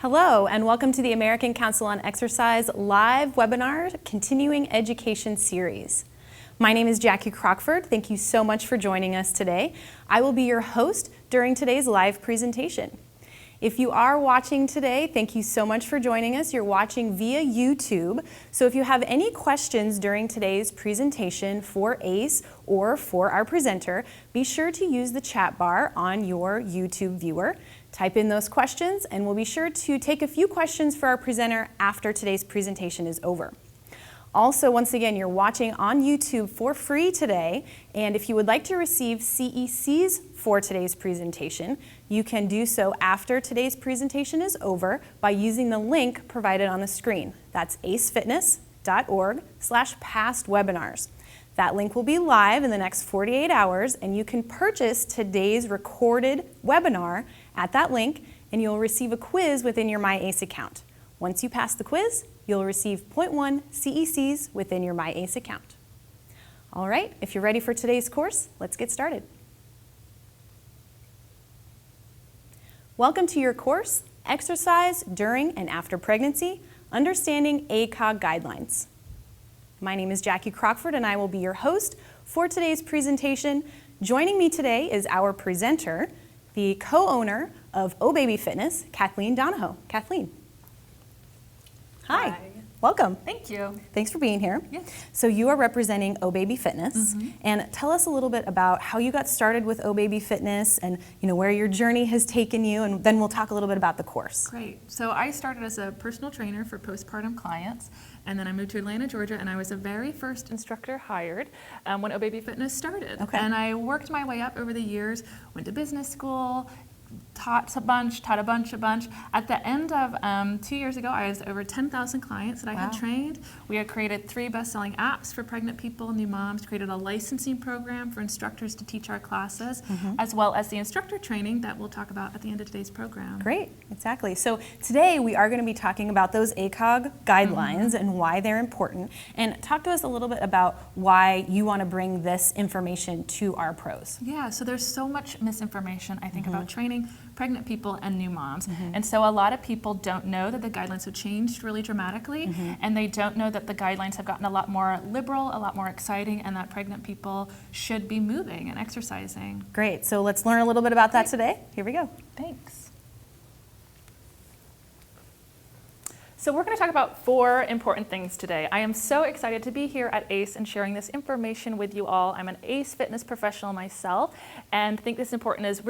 Hello, and welcome to the American Council on Exercise live webinar continuing education series. My name is Jackie Crockford. Thank you so much for joining us today. I will be your host during today's live presentation. If you are watching today, thank you so much for joining us. You're watching via YouTube. So if you have any questions during today's presentation for ACE or for our presenter, be sure to use the chat bar on your YouTube viewer. Type in those questions and we'll be sure to take a few questions for our presenter after today's presentation is over. Also, once again, you're watching on YouTube for free today, and if you would like to receive CECs for today's presentation, you can do so after today's presentation is over by using the link provided on the screen. That's acefitness.org/past-webinars. That link will be live in the next 48 hours, and you can purchase today's recorded webinar at that link, and you'll receive a quiz within your MyAce account. Once you pass the quiz, you'll receive 0.1 CECs within your MyAce account. All right, if you're ready for today's course, let's get started. Welcome to your course, Exercise During and After Pregnancy, Understanding ACOG Guidelines. My name is Jackie Crockford and I will be your host for today's presentation. Joining me today is our presenter, the co-owner of Oh Baby Fitness, Kathleen Donahoe. Kathleen. Hi. Welcome. Thank you. Thanks for being here. Yes. So you are representing Oh Baby Fitness, and tell us a little bit about how you got started with Oh Baby Fitness and where your journey has taken you, and then we'll talk a little bit about the course. Great. So I started as a personal trainer for postpartum clients, and then I moved to Atlanta, Georgia, and I was the very first instructor hired when Oh Baby Fitness started. Okay. And I worked my way up over the years, went to business school, taught a bunch. At the end of 2 years ago, I was over 10,000 clients that I had trained. We had created 3 best-selling apps for pregnant people, new moms, created a licensing program for instructors to teach our classes, as well as the instructor training that we'll talk about at the end of today's program. Great, exactly. So today we are going to be talking about those ACOG guidelines and why they're important. And talk to us a little bit about why you want to bring this information to our pros. Yeah, so there's so much misinformation, I think, about training pregnant people and new moms. And so a lot of people don't know that the guidelines have changed really dramatically, and they don't know that the guidelines have gotten a lot more liberal, a lot more exciting, and that pregnant people should be moving and exercising. Great, so let's learn a little bit about that today. Here we go. Thanks. So we're going to talk about 4 important things today. I am so excited to be here at ACE and sharing this information with you all. I'm an ACE fitness professional myself and think this information is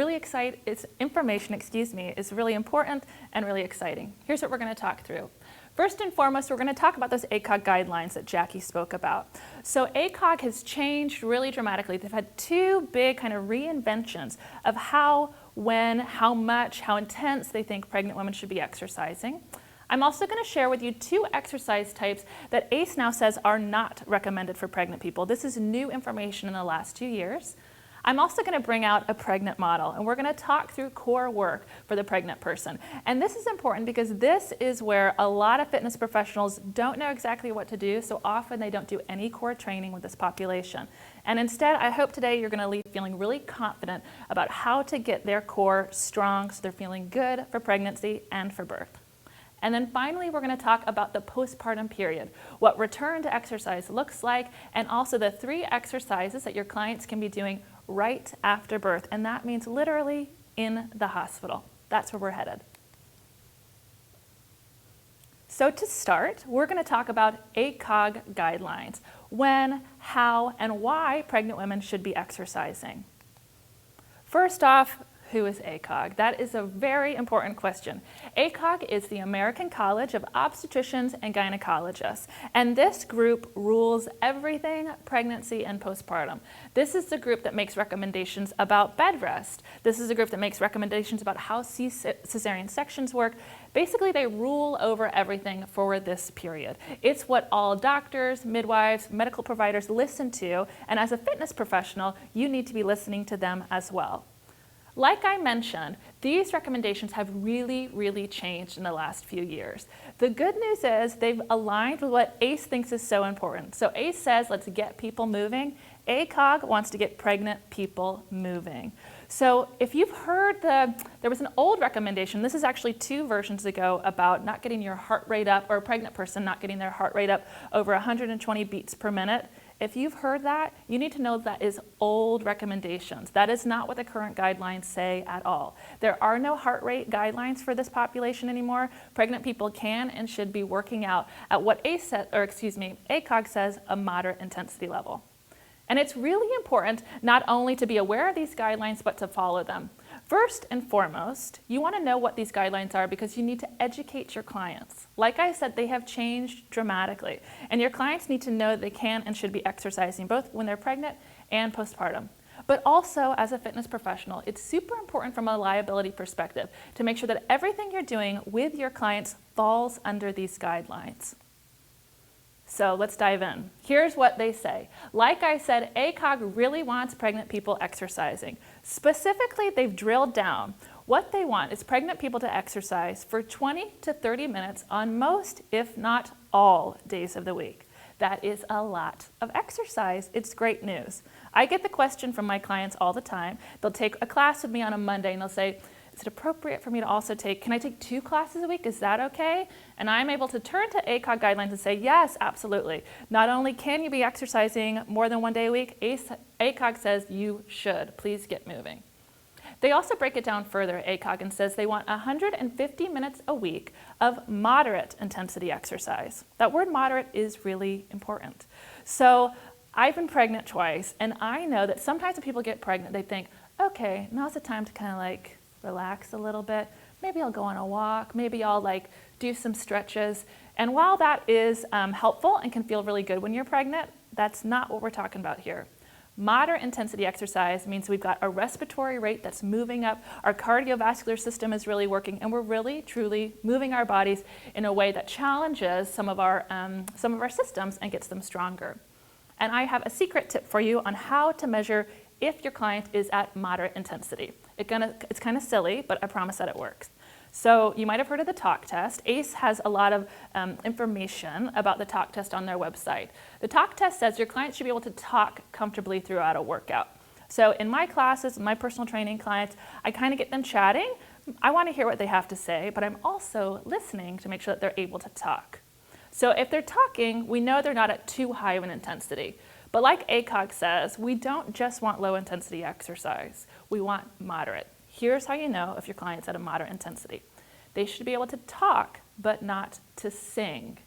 really important and really exciting. Here's what we're going to talk through. First and foremost, we're going to talk about those ACOG guidelines that Jackie spoke about. So ACOG has changed really dramatically. They've had 2 big kind of reinventions of how, when, how much, how intense they think pregnant women should be exercising. I'm also going to share with you 2 exercise types that ACE now says are not recommended for pregnant people. This is new information in the last 2 years. I'm also going to bring out a pregnant model, and we're going to talk through core work for the pregnant person. And this is important because this is where a lot of fitness professionals don't know exactly what to do, so often they don't do any core training with this population. And instead, I hope today you're going to leave feeling really confident about how to get their core strong so they're feeling good for pregnancy and for birth. And then finally, we're going to talk about the postpartum period, what return to exercise looks like, and also the 3 exercises that your clients can be doing right after birth. And that means literally in the hospital. That's where we're headed. So to start, we're going to talk about ACOG guidelines, when, how, and why pregnant women should be exercising. First off, who is ACOG? That is a very important question. ACOG is the American College of Obstetricians and Gynecologists, and this group rules everything pregnancy and postpartum. This is the group that makes recommendations about bed rest. This is a group that makes recommendations about how cesarean sections work. Basically, they rule over everything for this period. It's what all doctors, midwives, medical providers listen to, and as a fitness professional, you need to be listening to them as well. Like I mentioned, these recommendations have really changed in the last few years. The good news is they've aligned with what ACE thinks is so important. So ACE says, let's get people moving. ACOG wants to get pregnant people moving. So if you've heard there was an old recommendation, this is actually 2 versions ago, about not getting your heart rate up, or a pregnant person not getting their heart rate up over 120 beats per minute. If you've heard that, you need to know that is old recommendations. That is not what the current guidelines say at all. There are no heart rate guidelines for this population anymore. Pregnant people can and should be working out at what ACOG says, a moderate intensity level. And it's really important not only to be aware of these guidelines, but to follow them. First and foremost, you want to know what these guidelines are because you need to educate your clients. Like I said, they have changed dramatically, and your clients need to know that they can and should be exercising both when they're pregnant and postpartum. But also, as a fitness professional, it's super important from a liability perspective to make sure that everything you're doing with your clients falls under these guidelines. So let's dive in. Here's what they say. Like I said, ACOG really wants pregnant people exercising. Specifically, they've drilled down. What they want is pregnant people to exercise for 20 to 30 minutes on most, if not all, days of the week. That is a lot of exercise. It's great news. I get the question from my clients all the time. They'll take a class with me on a Monday and they'll say, is it appropriate for me to also can I take 2 classes a week? Is that okay? And I'm able to turn to ACOG guidelines and say, yes, absolutely. Not only can you be exercising more than 1 day a week, ACOG says you should. Please get moving. They also break it down further, ACOG, and says they want 150 minutes a week of moderate intensity exercise. That word moderate is really important. So I've been pregnant twice, and I know that sometimes when people get pregnant, they think, okay, now's the time to kind of relax a little bit. Maybe I'll go on a walk. Maybe I'll do some stretches. And while that is helpful and can feel really good when you're pregnant, that's not what we're talking about here. Moderate intensity exercise means we've got a respiratory rate that's moving up, our cardiovascular system is really working, and we're really, truly moving our bodies in a way that challenges some of our systems and gets them stronger. And I have a secret tip for you on how to measure if your client is at moderate intensity. It's kind of silly, but I promise that it works. So you might have heard of the talk test. ACE has a lot of information about the talk test on their website. The talk test says your client should be able to talk comfortably throughout a workout. So in my classes, my personal training clients, I kind of get them chatting. I want to hear what they have to say, but I'm also listening to make sure that they're able to talk. So if they're talking, we know they're not at too high of an intensity. But like ACOG says, we don't just want low intensity exercise. We want moderate. Here's how you know if your client's at a moderate intensity. They should be able to talk, but not to sing.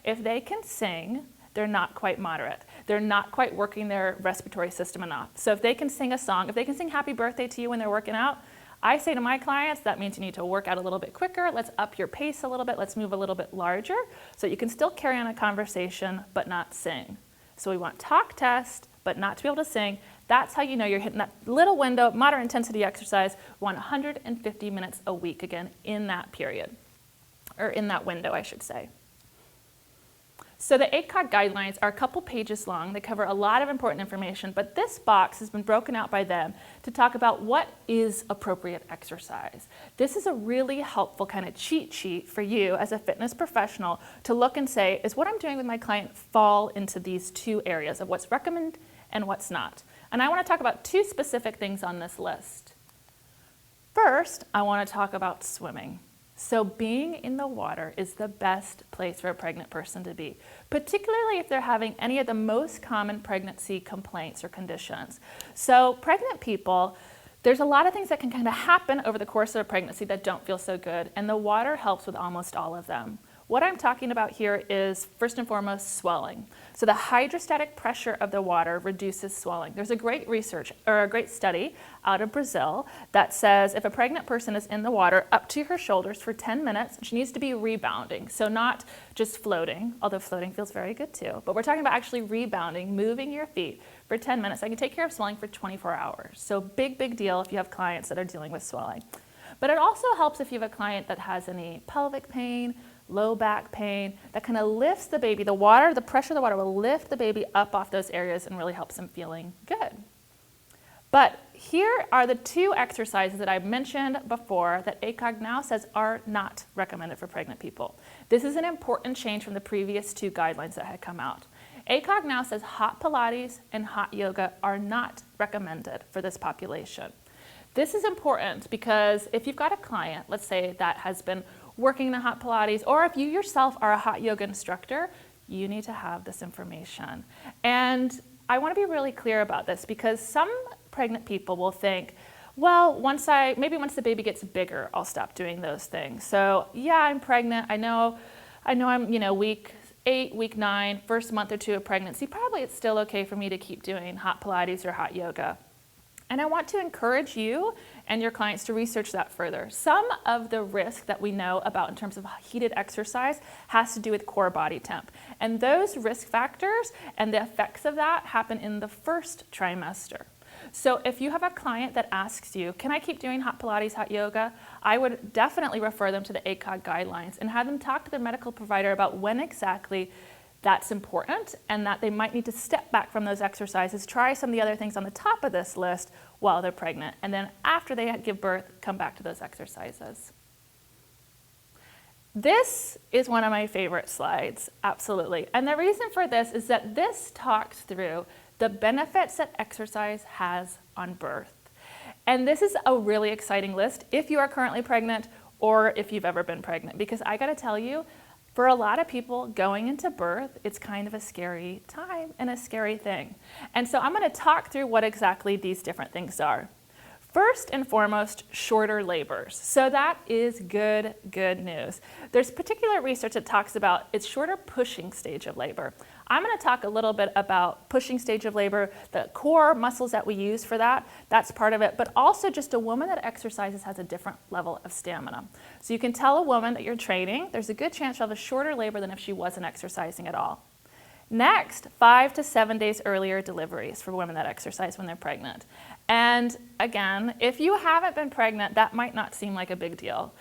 If they can sing, they're not quite moderate. They're not quite working their respiratory system enough. So if they can sing a song, if they can sing happy birthday to you when they're working out, I say to my clients, that means you need to work out a little bit quicker. Let's up your pace a little bit. Let's move a little bit larger so you can still carry on a conversation, but not sing. So we want talk test, but not to be able to sing. That's how you know you're hitting that little window, moderate intensity exercise. We want 150 minutes a week again in that period, or in that window, I should say. So the ACOG guidelines are a couple pages long. They cover a lot of important information, but this box has been broken out by them to talk about what is appropriate exercise. This is a really helpful kind of cheat sheet for you as a fitness professional to look and say, is what I'm doing with my client fall into these 2 areas of what's recommended and what's not? And I want to talk about 2 specific things on this list. First, I want to talk about swimming. So being in the water is the best place for a pregnant person to be, particularly if they're having any of the most common pregnancy complaints or conditions. So pregnant people, there's a lot of things that can kind of happen over the course of a pregnancy that don't feel so good, and the water helps with almost all of them. What I'm talking about here is, first and foremost, swelling. So the hydrostatic pressure of the water reduces swelling. There's a great study out of Brazil that says if a pregnant person is in the water up to her shoulders for 10 minutes, she needs to be rebounding. So not just floating, although floating feels very good too, but we're talking about actually rebounding, moving your feet for 10 minutes. I can take care of swelling for 24 hours. So big deal if you have clients that are dealing with swelling. But it also helps if you have a client that has any pelvic pain, low back pain, that kind of lifts the baby. The pressure of the water will lift the baby up off those areas and really helps them feeling good. But here are the 2 exercises that I mentioned before that ACOG now says are not recommended for pregnant people. This is an important change from the previous 2 guidelines that had come out. ACOG now says hot Pilates and hot yoga are not recommended for this population. This is important because if you've got a client, let's say, that has been working in a hot Pilates, or if you yourself are a hot yoga instructor, you need to have this information. And I want to be really clear about this because some pregnant people will think, well, maybe once the baby gets bigger, I'll stop doing those things. So yeah, I'm pregnant. I know I'm, week 8, week 9, first month or 2 of pregnancy. Probably it's still okay for me to keep doing hot Pilates or hot yoga. And I want to encourage you and your clients to research that further. Some of the risk that we know about in terms of heated exercise has to do with core body temp. And those risk factors and the effects of that happen in the first trimester. So if you have a client that asks you, can I keep doing hot Pilates, hot yoga? I would definitely refer them to the ACOG guidelines and have them talk to their medical provider about when exactly that's important and that they might need to step back from those exercises, try some of the other things on the top of this list while they're pregnant, and then after they give birth, come back to those exercises. This is one of my favorite slides, absolutely. And the reason for this is that this talks through the benefits that exercise has on birth. And this is a really exciting list if you are currently pregnant or if you've ever been pregnant, because I gotta tell you, for a lot of people going into birth, it's kind of a scary time and a scary thing. And so I'm gonna talk through what exactly these different things are. First and foremost, shorter labors. So that is good news. There's particular research that talks about it's shorter pushing stage of labor. I'm going to talk a little bit about pushing stage of labor, the core muscles that we use for that, that's part of it, but also just a woman that exercises has a different level of stamina. So you can tell a woman that you're training, there's a good chance she'll have a shorter labor than if she wasn't exercising at all. Next, 5 to 7 days earlier deliveries for women that exercise when they're pregnant. And again, if you haven't been pregnant, that might not seem like a big deal.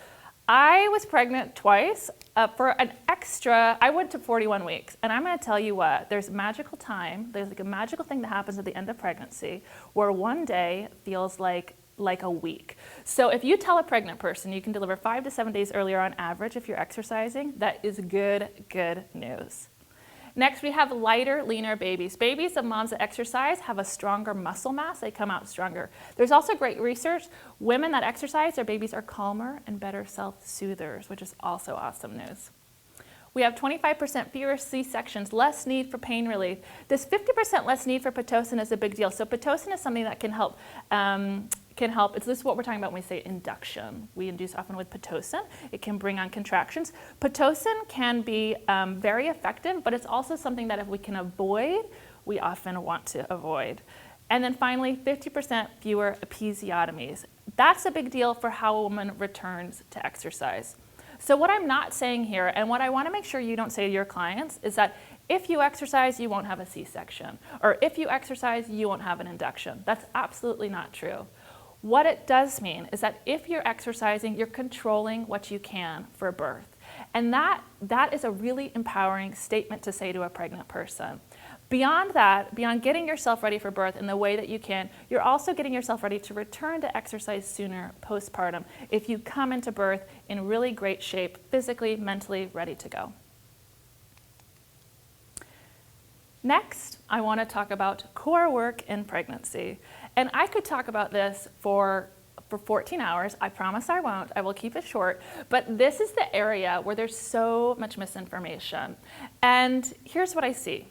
I was pregnant twice for an extra, I went to 41 weeks. And I'm going to tell you what, there's magical time, there's like a magical thing that happens at the end of pregnancy where one day feels like a week. So if you tell a pregnant person you can deliver 5 to 7 days earlier on average if you're exercising, that is good news. Next, we have lighter, leaner babies. Babies of moms that exercise have a stronger muscle mass. They come out stronger. There's also great research. Women that exercise, their babies are calmer and better self-soothers, which is also awesome news. We have 25% fewer C-sections, less need for pain relief. This 50% less need for Pitocin is a big deal. So Pitocin is something that can help. This is what we're talking about when we say induction. We induce often with Pitocin. It can bring on contractions. Pitocin can be very effective, but it's also something that if we can avoid, we often want to avoid. And then finally, 50% fewer episiotomies. That's a big deal for how a woman returns to exercise. So what I'm not saying here, and what I want to make sure you don't say to your clients, is that if you exercise, you won't have a C-section. Or if you exercise, you won't have an induction. That's absolutely not true. What it does mean is that if you're exercising, you're controlling what you can for birth. And that is a really empowering statement to say to a pregnant person. Beyond that, beyond getting yourself ready for birth in the way that you can, you're also getting yourself ready to return to exercise sooner postpartum if you come into birth in really great shape, physically, mentally ready to go. Next, I want to talk about core work in pregnancy. And I could talk about this for 14 hours. I promise I won't. I will keep it short. But this is the area where there's so much misinformation. And here's what I see.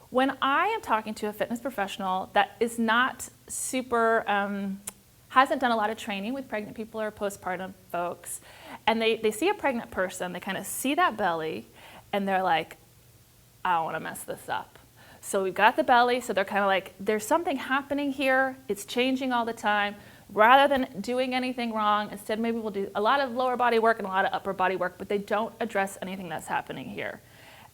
When I am talking to a fitness professional that is not super, hasn't done a lot of training with pregnant people or postpartum folks, and they see a pregnant person, they kind of see that belly, and they're like, I don't want to mess this up. So we've got the belly, so they're kind of like, there's something happening here, it's changing all the time. Rather than doing anything wrong, instead maybe we'll do a lot of lower body work and a lot of upper body work, but they don't address anything that's happening here.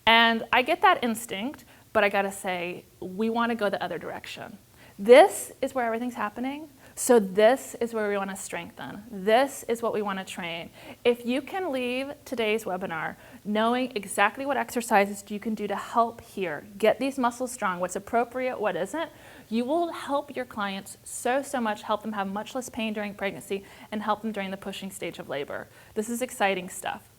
And I get that instinct, but I gotta say, we wanna go the other direction. This is where everything's happening, so this is where we wanna strengthen. This is what we wanna train. If you can leave today's webinar knowing exactly what exercises you can do to help here, get these muscles strong, what's appropriate, what isn't, You will help your clients so much, help them have much less pain during pregnancy, and help them during the pushing stage of labor. This is exciting stuff.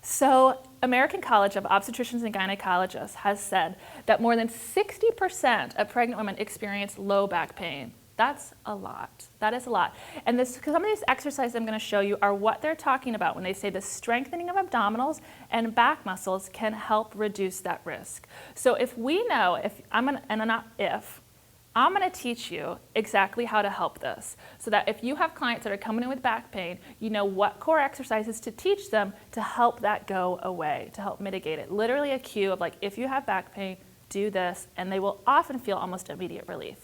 So American College of Obstetricians and Gynecologists has said that more than 60% of pregnant women experience low back pain. That's a lot. That is a lot. And some of these exercises I'm going to show you are what they're talking about when they say the strengthening of abdominals and back muscles can help reduce that risk. So if we know, I'm going to teach you exactly how to help this, so that if you have clients that are coming in with back pain, you know what core exercises to teach them to help that go away, to help mitigate it. Literally a cue of like, if you have back pain, do this, and they will often feel almost immediate relief.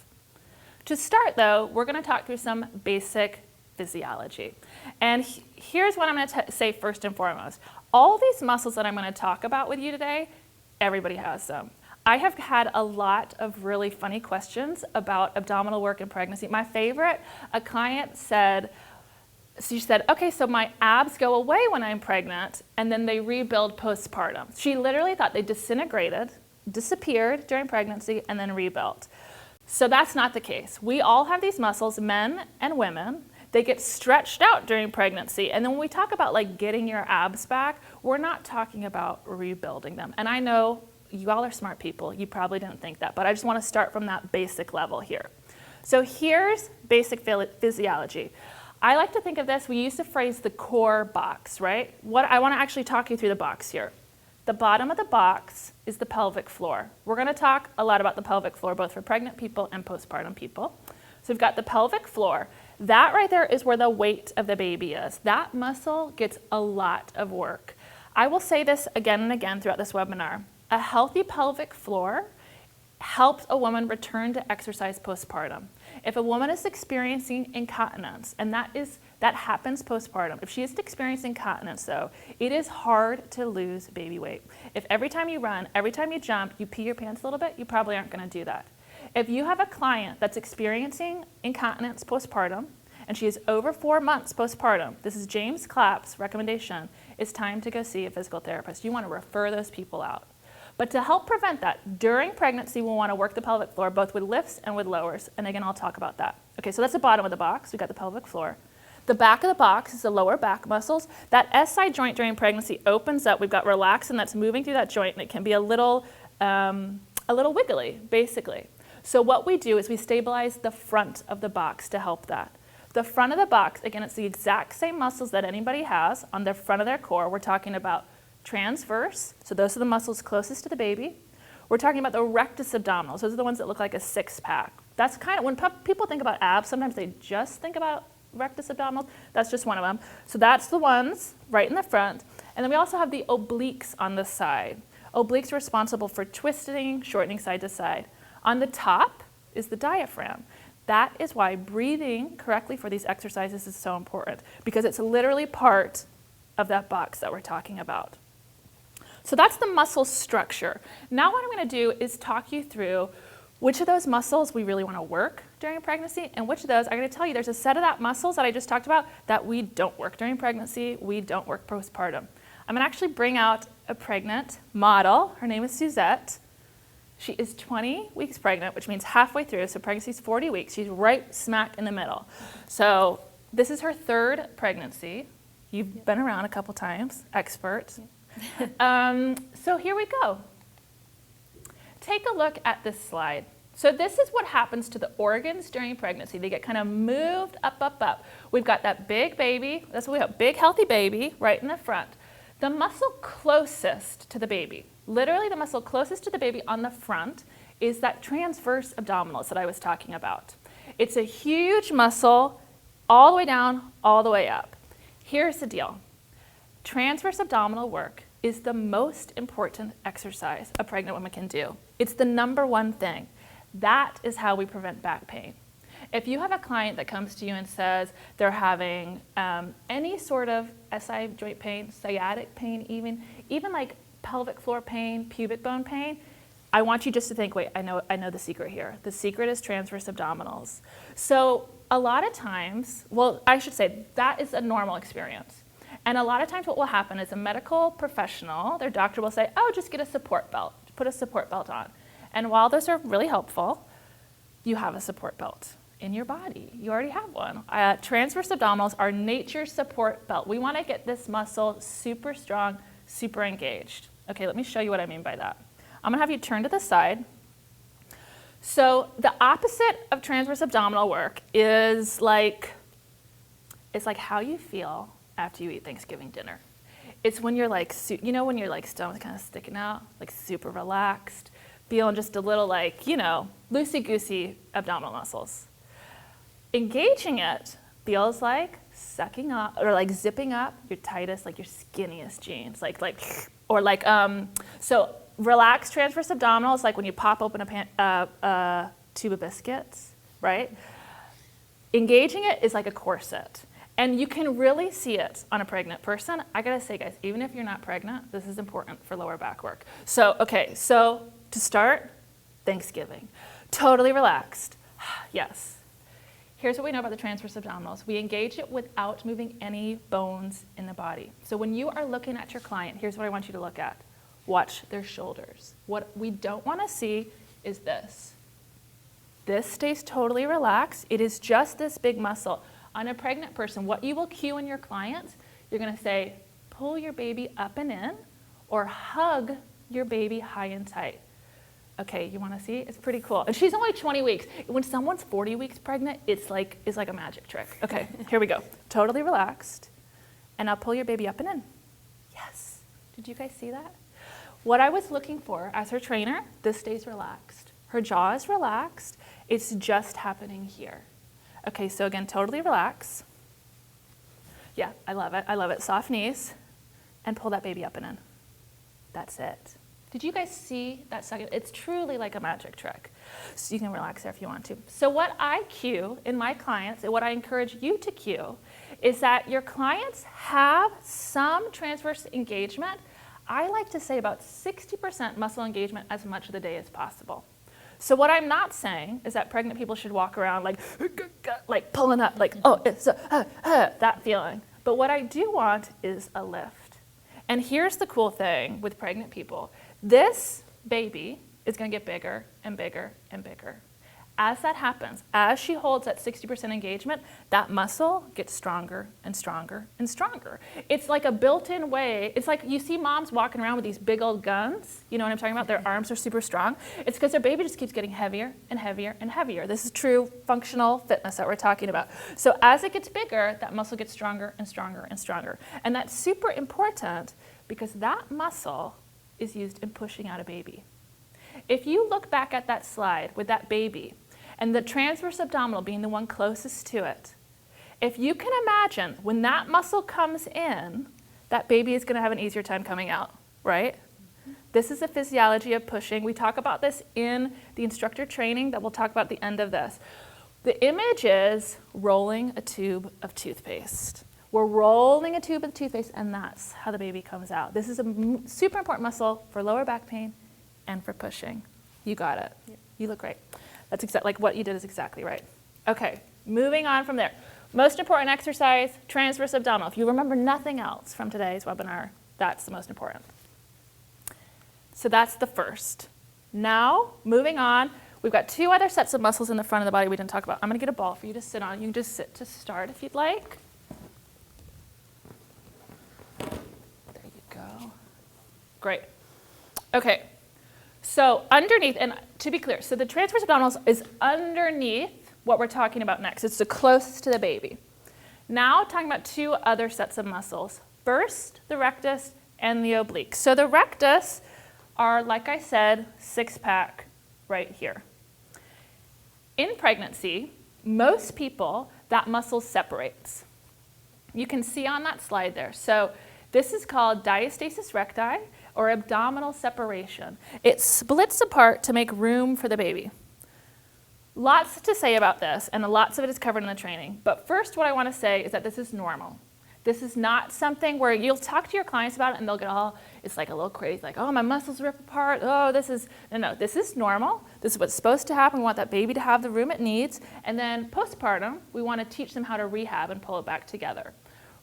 To start though, we're going to talk through some basic physiology. And here's what I'm going to say first and foremost. All these muscles that I'm going to talk about with you today, everybody has them. I have had a lot of really funny questions about abdominal work in pregnancy. My favorite, a client said, she said, okay, so my abs go away when I'm pregnant and then they rebuild postpartum. She literally thought they disintegrated, disappeared during pregnancy and then rebuilt. So that's not the case. We all have these muscles, men and women. They get stretched out during pregnancy. And then when we talk about like getting your abs back, we're not talking about rebuilding them. And I know you all are smart people. You probably didn't think that, but I just want to start from that basic level here. So here's basic physiology. I like to think of this, we use the phrase the core box, right? I want to actually talk you through the box here. The bottom of the box is the pelvic floor. We're going to talk a lot about the pelvic floor, both for pregnant people and postpartum people. So we've got the pelvic floor. That right there is where the weight of the baby is. That muscle gets a lot of work. I will say this again and again throughout this webinar. A healthy pelvic floor helps a woman return to exercise postpartum. If a woman is experiencing incontinence, and that happens postpartum, if she is experiencing incontinence though, it is hard to lose baby weight. If every time you run, every time you jump, you pee your pants a little bit, you probably aren't going to do that. If you have a client that's experiencing incontinence postpartum, and she is over 4 months postpartum, this is James Clapp's recommendation, it's time to go see a physical therapist. You want to refer those people out. But to help prevent that, during pregnancy, we'll want to work the pelvic floor, both with lifts and with lowers. And again, I'll talk about that. Okay, so that's the bottom of the box. We've got the pelvic floor. The back of the box is the lower back muscles. That SI joint during pregnancy opens up. We've got relaxin that's moving through that joint, and it can be a little wiggly, basically. So what we do is we stabilize the front of the box to help that. The front of the box, again, it's the exact same muscles that anybody has on the front of their core. We're talking about transverse, so those are the muscles closest to the baby. We're talking about the rectus abdominals. Those are the ones that look like a six-pack. That's kind of, when people think about abs, sometimes they just think about rectus abdominals. That's just one of them. So that's the ones right in the front. And then we also have the obliques on the side. Obliques are responsible for twisting, shortening side to side. On the top is the diaphragm. That is why breathing correctly for these exercises is so important, because it's literally part of that box that we're talking about. So that's the muscle structure. Now what I'm going to do is talk you through which of those muscles we really want to work during pregnancy, and which of those, I'm going to tell you, there's a set of that muscles that I just talked about that we don't work during pregnancy, we don't work postpartum. I'm going to actually bring out a pregnant model. Her name is Suzette. She is 20 weeks pregnant, which means halfway through, so pregnancy's 40 weeks. She's right smack in the middle. So this is her third pregnancy. You've been around a couple times, expert. So here we go. Take a look at this slide. So this is what happens to the organs during pregnancy. They get kind of moved up, up, up. We've got that big baby. That's what we have, big healthy baby right in the front. The muscle closest to the baby, literally the muscle closest to the baby on the front, is that transverse abdominals that I was talking about. It's a huge muscle all the way down, all the way up. Here's the deal. Transverse abdominal work is the most important exercise a pregnant woman can do. It's the number one thing. That is how we prevent back pain. If you have a client that comes to you and says they're having any sort of SI joint pain, sciatic pain even like pelvic floor pain, pubic bone pain, I want you just to think, wait, I know the secret here. The secret is transverse abdominals. So a lot of times, well, I should say that is a normal experience. And a lot of times what will happen is a medical professional, their doctor will say, oh, just get a support belt, put a support belt on. And while those are really helpful, you have a support belt in your body. You already have one. Transverse abdominals are nature's support belt. We want to get this muscle super strong, super engaged. Okay, let me show you what I mean by that. I'm going to have you turn to the side. So the opposite of transverse abdominal work is it's like how you feel after you eat Thanksgiving dinner. It's when you're like, when your stomach's kind of sticking out, like super relaxed, feeling just a little loosey-goosey abdominal muscles. Engaging it feels like sucking up or like zipping up your tightest, like your skinniest jeans, so relaxed transverse abdominal is like when you pop open a tube of biscuits, right? Engaging it is like a corset. And you can really see it on a pregnant person. I gotta say, guys, even if you're not pregnant, this is important for lower back work. So to start, Thanksgiving. Totally relaxed. Yes. Here's what we know about the transverse abdominals. We engage it without moving any bones in the body. So when you are looking at your client, here's what I want you to look at. Watch their shoulders. What we don't want to see is this. This stays totally relaxed. It is just this big muscle. On a pregnant person, what you will cue in your client, you're going to say, pull your baby up and in, or hug your baby high and tight. Okay, you want to see? It's pretty cool. And she's only 20 weeks. When someone's 40 weeks pregnant, it's like a magic trick. Okay, here we go. Totally relaxed. And now pull your baby up and in. Yes. Did you guys see that? What I was looking for as her trainer, this stays relaxed. Her jaw is relaxed. It's just happening here. Okay, so again, totally relax. Yeah, I love it. I love it. Soft knees. And pull that baby up and in. That's it. Did you guys see that second? It's truly like a magic trick. So you can relax there if you want to. So what I cue in my clients, and what I encourage you to cue, is that your clients have some transverse engagement. I like to say about 60% muscle engagement as much of the day as possible. So what I'm not saying is that pregnant people should walk around like pulling up, like, oh, it's that feeling. But what I do want is a lift. And here's the cool thing with pregnant people. This baby is going to get bigger and bigger and bigger. As that happens, as she holds that 60% engagement, that muscle gets stronger and stronger and stronger. It's like a built-in way. It's like you see moms walking around with these big old guns. You know what I'm talking about? Their arms are super strong. It's because their baby just keeps getting heavier and heavier and heavier. This is true functional fitness that we're talking about. So as it gets bigger, that muscle gets stronger and stronger and stronger. And that's super important because that muscle is used in pushing out a baby. If you look back at that slide with that baby, and the transverse abdominal being the one closest to it, if you can imagine when that muscle comes in, that baby is going to have an easier time coming out, right? Mm-hmm. This is the physiology of pushing. We talk about this in the instructor training that we'll talk about at the end of this. The image is rolling a tube of toothpaste. We're rolling a tube of toothpaste, and that's how the baby comes out. This is a super important muscle for lower back pain and for pushing. You got it. Yep. You look great. That's exactly, like what you did is exactly right. Okay, moving on from there. Most important exercise, transverse abdominal. If you remember nothing else from today's webinar, that's the most important. So that's the first. Now, moving on, we've got two other sets of muscles in the front of the body we didn't talk about. I'm going to get a ball for you to sit on. You can just sit to start if you'd like. There you go. Great. Okay. So underneath, and to be clear, so the transverse abdominals is underneath what we're talking about next. It's the closest to the baby. Now talking about two other sets of muscles. First, the rectus and the oblique. So the rectus are, like I said, six-pack right here. In pregnancy, most people, that muscle separates. You can see on that slide there. So this is called diastasis recti, or abdominal separation. It splits apart to make room for the baby. Lots to say about this, and lots of it is covered in the training. But first, what I want to say is that this is normal. This is not something where you'll talk to your clients about it and they'll get all, it's like a little crazy, like, oh, my muscles rip apart. Oh, this is, no, this is normal. This is what's supposed to happen. We want that baby to have the room it needs. And then postpartum, we want to teach them how to rehab and pull it back together,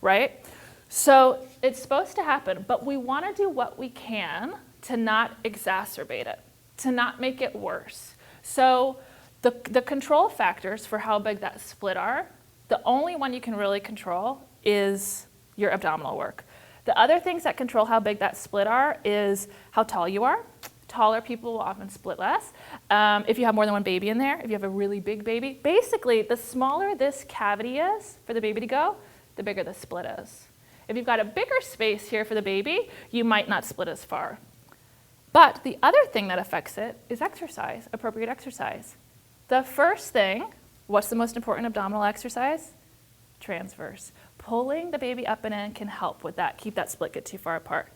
right? So it's supposed to happen, but we want to do what we can to not exacerbate it. to not make it worse. So the control factors for how big that split are, the only one you can really control is your abdominal work. The other things that control how big that split are is how tall you are. Taller people will often split less. If you have more than one baby in there, if you have a really big baby, basically the smaller this cavity is for the baby to go, the bigger the split is. If you've got a bigger space here for the baby, you might not split as far. But the other thing that affects it is exercise, appropriate exercise. The first thing, what's the most important abdominal exercise? Transverse. Pulling the baby up and in can help with that, keep that split get too far apart.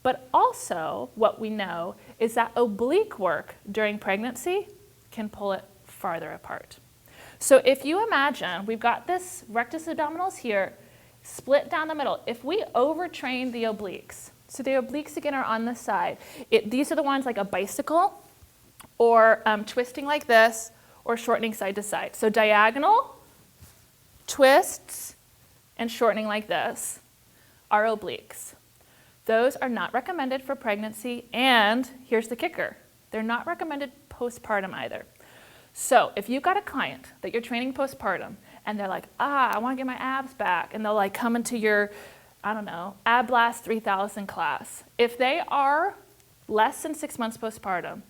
But also, what we know is that oblique work during pregnancy can pull it farther apart. So if you imagine, we've got this rectus abdominis here, split down the middle. If we overtrain the obliques, so the obliques again are on the side. These are the ones like a bicycle, or twisting like this, or shortening side to side. So diagonal, twists, and shortening like this are obliques. Those are not recommended for pregnancy, and here's the kicker. They're not recommended postpartum either. So if you've got a client that you're training postpartum, and they're like, I want to get my abs back, and they'll like come into your, I don't know, Ab Blast 3000 class. If they are less than 6 months postpartum,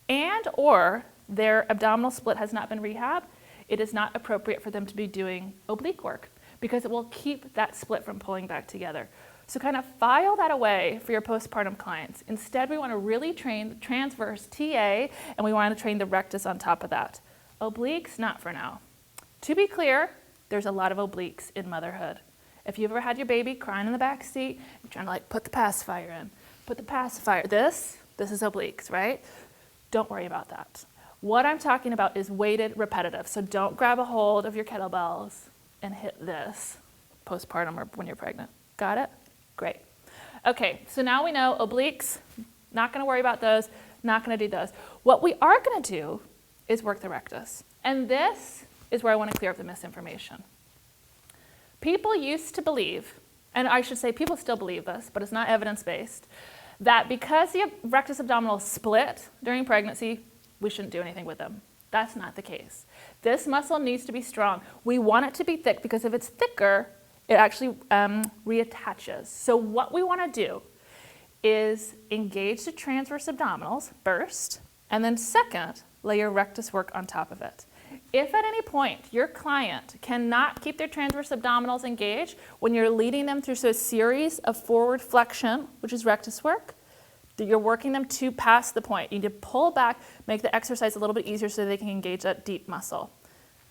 and or their abdominal split has not been rehabbed, it is not appropriate for them to be doing oblique work, because it will keep that split from pulling back together. So kind of file that away for your postpartum clients. Instead, we want to really train the transverse TA, and we want to train the rectus on top of that. Obliques, not for now. To be clear, there's a lot of obliques in motherhood. If you've ever had your baby crying in the back seat, you're trying to like put the pacifier in, put the pacifier, this is obliques, right? Don't worry about that. What I'm talking about is weighted repetitive. So don't grab a hold of your kettlebells and hit this postpartum or when you're pregnant. Got it? Great. Okay, so now we know obliques, not going to worry about those, not going to do those. What we are going to do is work the rectus. And this is where I want to clear up the misinformation. People used to believe, and I should say people still believe this, but it's not evidence-based, that because the rectus abdominal split during pregnancy, we shouldn't do anything with them. That's not the case. This muscle needs to be strong. We want it to be thick because if it's thicker, it actually reattaches. So what we want to do is engage the transverse abdominals first, and then second, lay your rectus work on top of it. If at any point your client cannot keep their transverse abdominals engaged when you're leading them through a series of forward flexion, which is rectus work, that you're working them to past the point. You need to pull back, make the exercise a little bit easier so they can engage that deep muscle.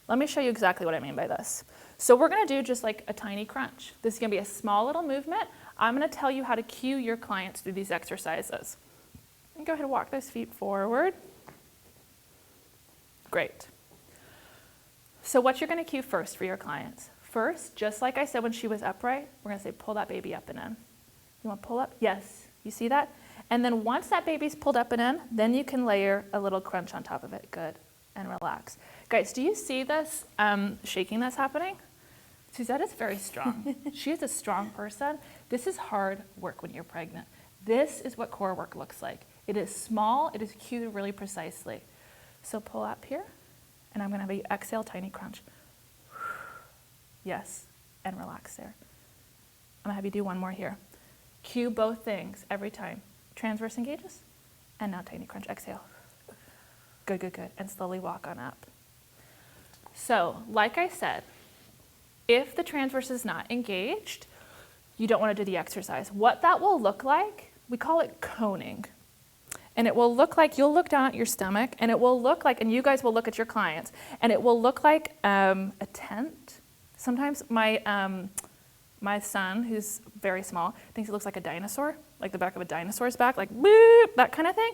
Let me show you exactly what I mean by this. So we're going to do just like a tiny crunch. This is going to be a small little movement. I'm going to tell you how to cue your clients through these exercises. And go ahead and walk those feet forward. Great. So what you're going to cue first for your clients. First, just like I said when she was upright, we're going to say pull that baby up and in. You want to pull up? Yes. You see that? And then once that baby's pulled up and in, then you can layer a little crunch on top of it. Good. And relax. Guys, do you see this shaking that's happening? Suzette is very strong. She is a strong person. This is hard work when you're pregnant. This is what core work looks like. It is small. It is cued really precisely. So pull up here, and I'm going to have you exhale, tiny crunch. Yes, and relax there. I'm going to have you do one more here. Cue both things every time. Transverse engages, and now tiny crunch. Exhale. Good, good, good. And slowly walk on up. So, like I said, if the transverse is not engaged, you don't want to do the exercise. What that will look like, we call it coning. And it will look like, you'll look down at your stomach, and it will look like, and you guys will look at your clients, and it will look like a tent. Sometimes my son, who's very small, thinks it looks like a dinosaur, like the back of a dinosaur's back, like boop, that kind of thing.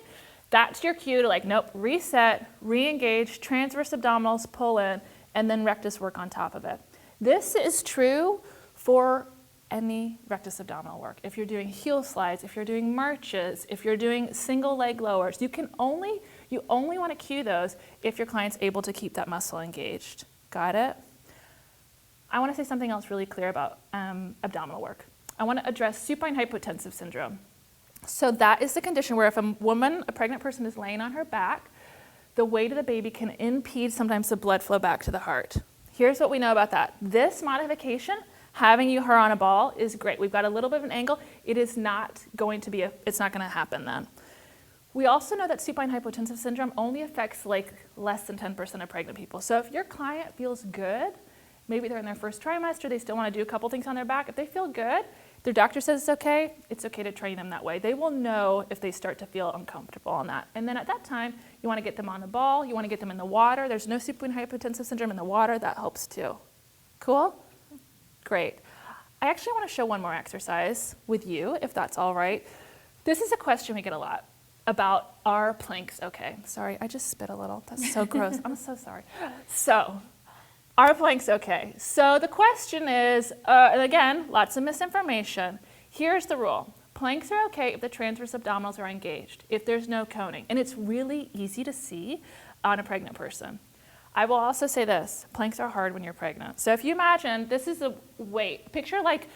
That's your cue to like, nope, reset, re-engage, transverse abdominals, pull in, and then rectus work on top of it. This is true for any rectus abdominal work. If you're doing heel slides, if you're doing marches, if you're doing single leg lowers, you only want to cue those if your client's able to keep that muscle engaged. Got it? I want to say something else really clear about abdominal work. I want to address supine hypotensive syndrome. So that is the condition where if a pregnant person is laying on her back, the weight of the baby can impede sometimes the blood flow back to the heart. Here's what we know about that. This modification, having her on a ball, is great. We've got a little bit of an angle. It is not going to be, it's not going to happen then. We also know that supine hypotensive syndrome only affects like less than 10% of pregnant people. So if your client feels good, maybe they're in their first trimester, they still want to do a couple things on their back. If they feel good, their doctor says it's okay to train them that way. They will know if they start to feel uncomfortable on that. And then at that time, you want to get them on the ball, you want to get them in the water. There's no supine hypotensive syndrome in the water, that helps too. Cool? Great. I actually want to show one more exercise with you, if that's all right. This is a question we get a lot about, are planks okay? Sorry, I just spit a little. That's so gross. I'm so sorry. So, are planks okay? So the question is, and again, lots of misinformation. Here's the rule. Planks are okay if the transverse abdominals are engaged, if there's no coning. And it's really easy to see on a pregnant person. I will also say this, planks are hard when you're pregnant. So if you imagine, this is the weight. Picture like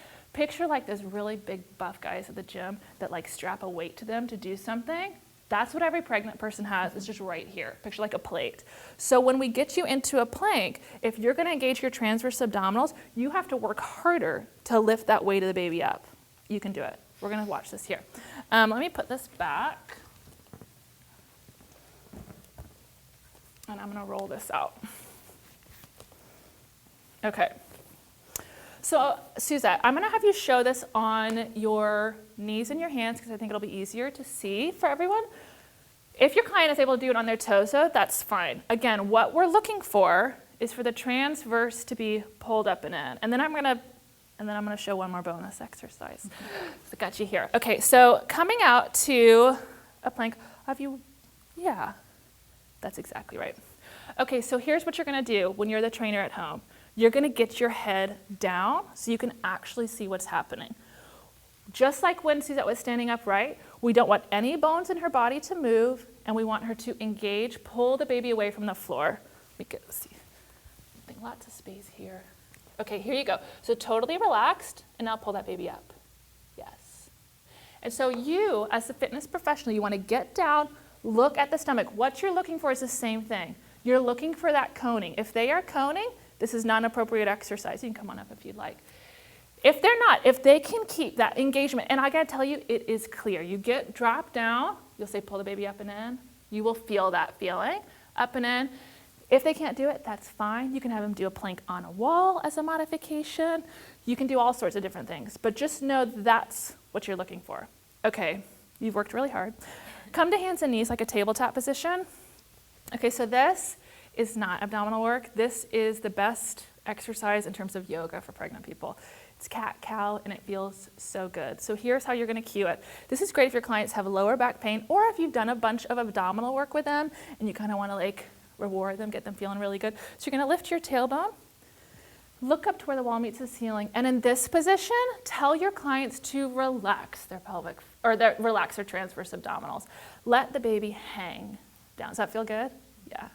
those really big buff guys at the gym that like strap a weight to them to do something. That's what every pregnant person has, is just right here. Picture like a plate. So when we get you into a plank, if you're gonna engage your transverse abdominals, you have to work harder to lift that weight of the baby up. You can do it. We're gonna watch this here. Let me put this back. And I'm gonna roll this out. Okay. So Suzette, I'm gonna have you show this on your knees and your hands because I think it'll be easier to see for everyone. If your client is able to do it on their toes though, that's fine. Again, what we're looking for is for the transverse to be pulled up and in. And then I'm gonna show one more bonus exercise. So got you here. Okay, so coming out to a plank, yeah, that's exactly right. Okay, so here's what you're gonna do when you're the trainer at home. You're gonna get your head down so you can actually see what's happening. Just like when Suzette was standing upright, we don't want any bones in her body to move, and we want her to engage, pull the baby away from the floor. Let's see, I think lots of space here. Okay, here you go. So totally relaxed, and now pull that baby up. Yes. And so you, as a fitness professional, you wanna get down, look at the stomach. What you're looking for is the same thing. You're looking for that coning. If they are coning, this is not an appropriate exercise. You can come on up if you'd like. If they're not, if they can keep that engagement, and I gotta tell you, it is clear. You drop down, you'll say pull the baby up and in. You will feel that feeling, up and in. If they can't do it, that's fine. You can have them do a plank on a wall as a modification. You can do all sorts of different things, but just know that's what you're looking for. Okay, you've worked really hard. Come to hands and knees like a tabletop position. Okay, so this is not abdominal work. This is the best exercise in terms of yoga for pregnant people. It's cat-cow, and it feels so good. So here's how you're gonna cue it. This is great if your clients have lower back pain, or if you've done a bunch of abdominal work with them, and you kinda wanna like reward them, get them feeling really good. So you're gonna lift your tailbone, look up to where the wall meets the ceiling, and in this position, tell your clients to relax their pelvic, or relax their transverse abdominals. Let the baby hang down. Does that feel good? Yeah.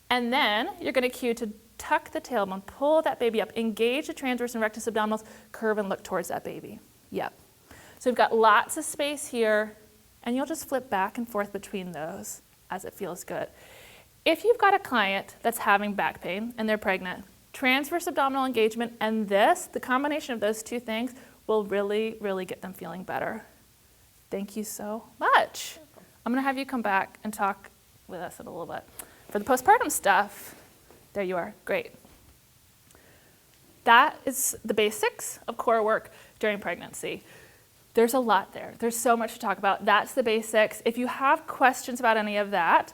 And then you're gonna cue to tuck the tailbone, pull that baby up, engage the transverse and rectus abdominals, curve and look towards that baby. Yep. So we've got lots of space here, and you'll just flip back and forth between those as it feels good. If you've got a client that's having back pain and they're pregnant, transverse abdominal engagement and this, the combination of those two things will really, really get them feeling better. Thank you so much. I'm gonna have you come back and talk with us in a little bit. For the postpartum stuff, there you are, great. That is the basics of core work during pregnancy. There's a lot there. There's so much to talk about. That's the basics. If you have questions about any of that,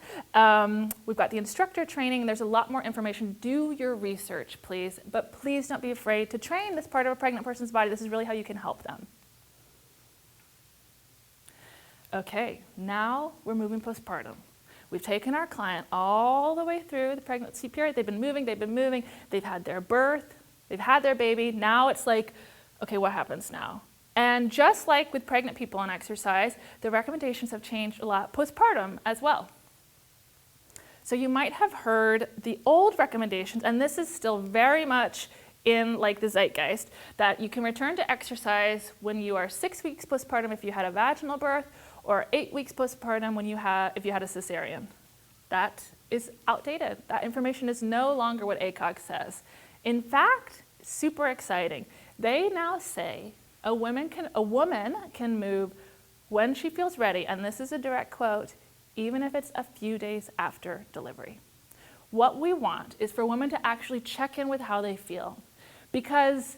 we've got the instructor training. There's a lot more information. Do your research, please. But please don't be afraid to train this part of a pregnant person's body. This is really how you can help them. Okay, now we're moving postpartum. We've taken our client all the way through the pregnancy period. They've been moving, they've had their birth, they've had their baby. Now it's like, okay, what happens now? And just like with pregnant people on exercise, the recommendations have changed a lot postpartum as well. So you might have heard the old recommendations, and this is still very much in like the zeitgeist that you can return to exercise when you are 6 weeks postpartum if you had a vaginal birth, or 8 weeks postpartum if you had a cesarean. That is outdated. That information is no longer what ACOG says. In fact, super exciting. They now say a woman can move when she feels ready, and this is a direct quote, even if it's a few days after delivery. What we want is for women to actually check in with how they feel, because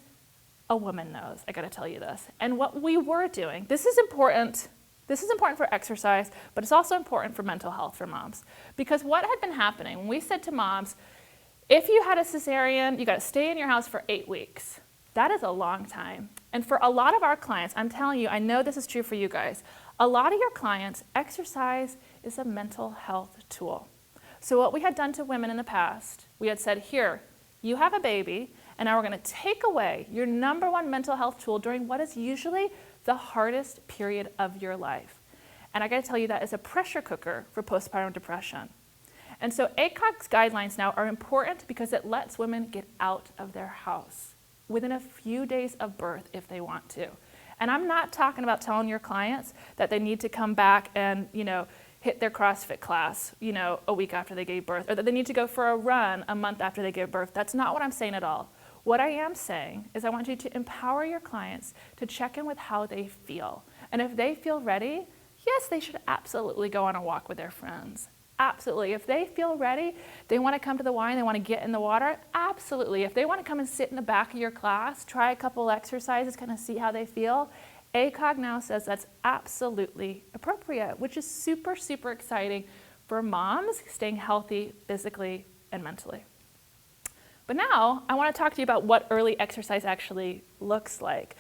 a woman knows, I gotta tell you this. And what we were doing, this is important for exercise, but it's also important for mental health for moms. Because what had been happening, when we said to moms, if you had a cesarean, you gotta stay in your house for 8 weeks. That is a long time. And for a lot of our clients, I'm telling you, I know this is true for you guys, a lot of your clients, exercise is a mental health tool. So what we had done to women in the past, we had said, here, you have a baby, and now we're gonna take away your number one mental health tool during what is usually the hardest period of your life. And I gotta tell you, that is a pressure cooker for postpartum depression. And so ACOG's guidelines now are important because it lets women get out of their house within a few days of birth if they want to. And I'm not talking about telling your clients that they need to come back and, hit their CrossFit class, a week after they gave birth, or that they need to go for a run a month after they gave birth. That's not what I'm saying at all. What I am saying is I want you to empower your clients to check in with how they feel. And if they feel ready, yes, they should absolutely go on a walk with their friends. Absolutely. If they feel ready, they want to come to the Y and they want to get in the water, absolutely. If they want to come and sit in the back of your class, try a couple exercises, kind of see how they feel, ACOG now says that's absolutely appropriate, which is super, super exciting for moms staying healthy physically and mentally. But now I want to talk to you about what early exercise actually looks like.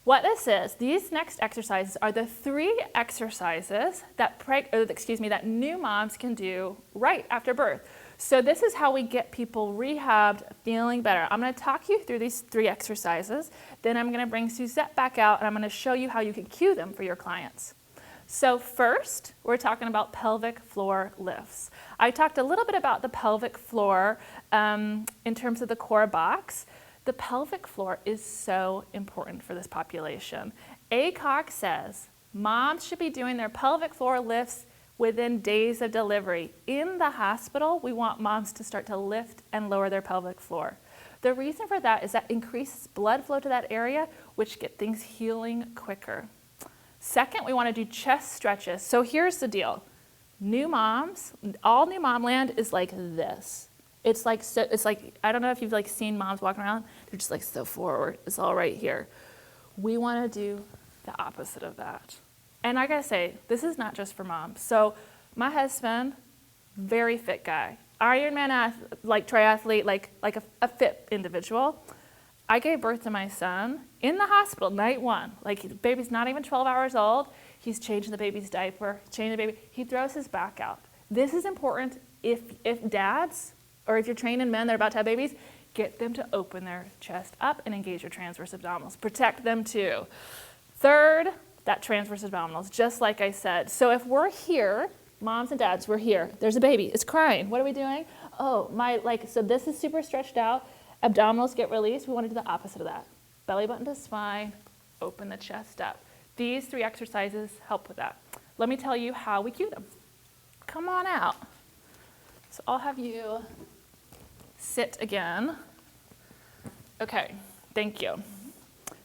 What this is, these next exercises are the 3 exercises that new moms can do right after birth. So this is how we get people rehabbed, feeling better. I'm going to talk you through these 3 exercises. Then I'm going to bring Suzette back out and I'm going to show you how you can cue them for your clients. So first, we're talking about pelvic floor lifts. I talked a little bit about the pelvic floor in terms of the core box. The pelvic floor is so important for this population. ACOG says moms should be doing their pelvic floor lifts within days of delivery. In the hospital, we want moms to start to lift and lower their pelvic floor. The reason for that is that increases blood flow to that area, which get things healing quicker. Second, we want to do chest stretches. So here's the deal. New moms, all new mom land is like this. It's like, I don't know if you've seen moms walking around, they're just so forward. It's all right here. We want to do the opposite of that. And I gotta say, this is not just for moms. So my husband, very fit guy, Ironman triathlete, like a fit individual. I gave birth to my son in the hospital, night 1. The baby's not even 12 hours old. He's changing the baby's diaper, changing the baby. He throws his back out. This is important if dads, or if you're training men that are about to have babies, get them to open their chest up and engage your transverse abdominals. Protect them too. Third, that transverse abdominals, just like I said. So if we're here, moms and dads, we're here. There's a baby, it's crying. What are we doing? Oh, so this is super stretched out. Abdominals get released. We want to do the opposite of that. Belly button to spine, open the chest up. These 3 exercises help with that. Let me tell you how we cue them. Come on out. So I'll have you sit again. Okay, thank you.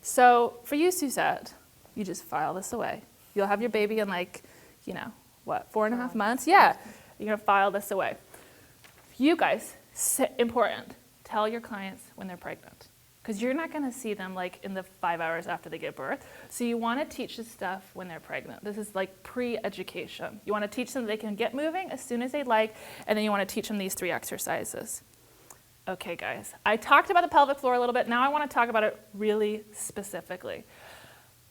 So for you, Suzette, you just file this away. You'll have your baby in 4.5 months? Yeah, you're gonna file this away. You guys, important, tell your clients when they're pregnant, because you're not gonna see them in the 5 hours after they give birth. So you wanna teach this stuff when they're pregnant. This is pre-education. You wanna teach them they can get moving as soon as they like, and then you wanna teach them these 3 exercises. Okay, guys, I talked about the pelvic floor a little bit. Now I wanna talk about it really specifically.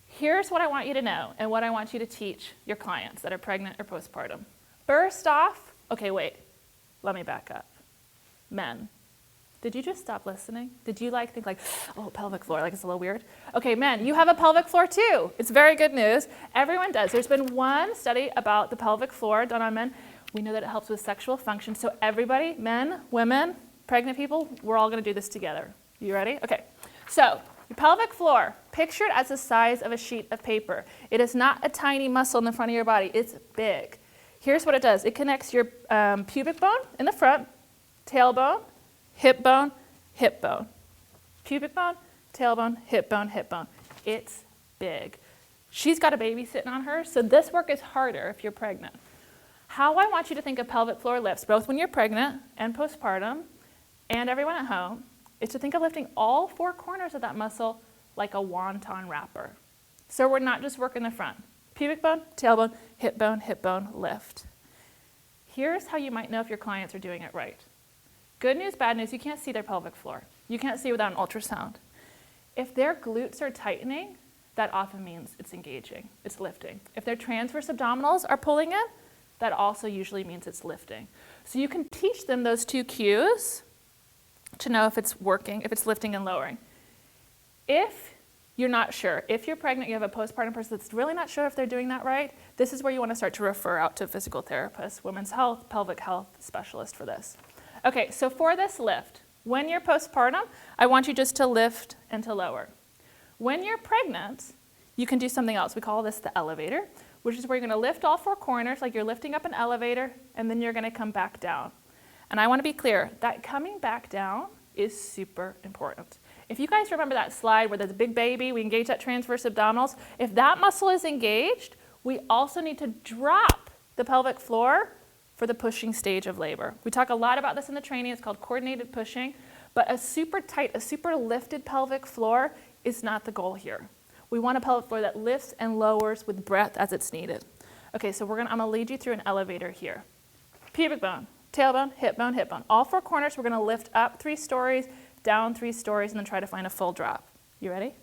Here's what I want you to know and what I want you to teach your clients that are pregnant or postpartum. First off, okay, wait, let me back up. Men, did you just stop listening? Did you think oh, pelvic floor, it's a little weird? Okay, men, you have a pelvic floor too. It's very good news. Everyone does. There's been one study about the pelvic floor done on men. We know that it helps with sexual function. So everybody, men, women, pregnant people, we're all gonna do this together. You ready? Okay. So your pelvic floor, picture it as the size of a sheet of paper. It is not a tiny muscle in the front of your body. It's big. Here's what it does. It connects your pubic bone in the front, tailbone, hip bone, hip bone. Pubic bone, tailbone, hip bone, hip bone. It's big. She's got a baby sitting on her, so this work is harder if you're pregnant. How I want you to think of pelvic floor lifts, both when you're pregnant and postpartum, and everyone at home, is to think of lifting all four corners of that muscle like a wonton wrapper. So we're not just working the front. Pubic bone, tailbone, hip bone, lift. Here's how you might know if your clients are doing it right. Good news, bad news, you can't see their pelvic floor. You can't see without an ultrasound. If their glutes are tightening, that often means it's engaging, it's lifting. If their transverse abdominals are pulling in, that also usually means it's lifting. So you can teach them those two cues to know if it's working, if it's lifting and lowering. If you're not sure, if you're pregnant, you have a postpartum person that's really not sure if they're doing that right, this is where you want to start to refer out to a physical therapist, women's health, pelvic health specialist for this. Okay, so for this lift, when you're postpartum, I want you just to lift and to lower. When you're pregnant, you can do something else. We call this the elevator, which is where you're going to lift all four corners like you're lifting up an elevator, and then you're going to come back down. And I want to be clear, that coming back down is super important. If you guys remember that slide where there's a big baby, we engage that transverse abdominals. If that muscle is engaged, we also need to drop the pelvic floor for the pushing stage of labor. We talk a lot about this in the training. It's called coordinated pushing. But a super tight, a super lifted pelvic floor is not the goal here. We want a pelvic floor that lifts and lowers with breath as it's needed. Okay, so I'm gonna lead you through an elevator here. Pubic bone, tailbone, hip bone, hip bone. All four corners, we're gonna lift up 3 stories, down 3 stories, and then try to find a full drop. You ready?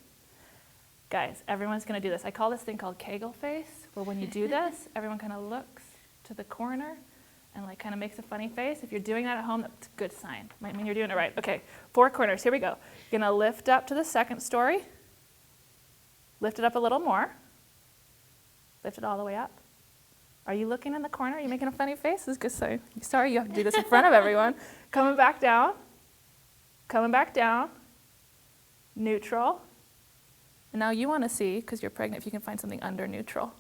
Guys, everyone's gonna do this. I call this thing called Kegel face, where when you do this, everyone kind of looks to the corner and like kind of makes a funny face. If you're doing that at home, that's a good sign. Might mean you're doing it right. Okay, 4 corners, here we go. You're gonna lift up to the 2nd story. Lift it up a little more. Lift it all the way up. Are you looking in the corner? Are you making a funny face? This is good sign. Sorry, you have to do this in front of everyone. Coming back down. Coming back down. Neutral. And now you want to see, because you're pregnant, if you can find something under neutral.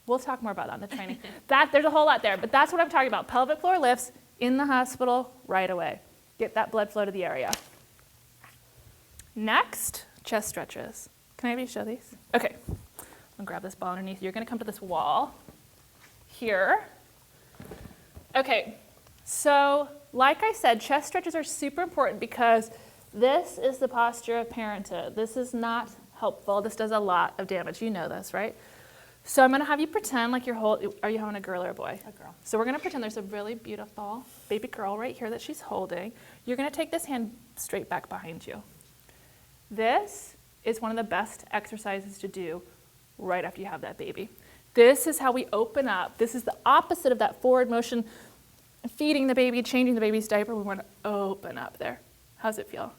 We'll talk more about that in the training. There's a whole lot there, but that's what I'm talking about. Pelvic floor lifts in the hospital right away. Get that blood flow to the area. Next, chest stretches. Can I have you show these? Okay. I'm gonna grab this ball underneath. You're gonna come to this wall here. Okay, so like I said, chest stretches are super important because this is the posture of parenthood. This is not helpful. This does a lot of damage. You know this, right? So I'm gonna have you pretend like are you having a girl or a boy? A girl. So we're gonna pretend there's a really beautiful baby girl right here that she's holding. You're gonna take this hand straight back behind you. This is one of the best exercises to do right after you have that baby. This is how we open up. This is the opposite of that forward motion, feeding the baby, changing the baby's diaper. We want to open up there. How's it feel?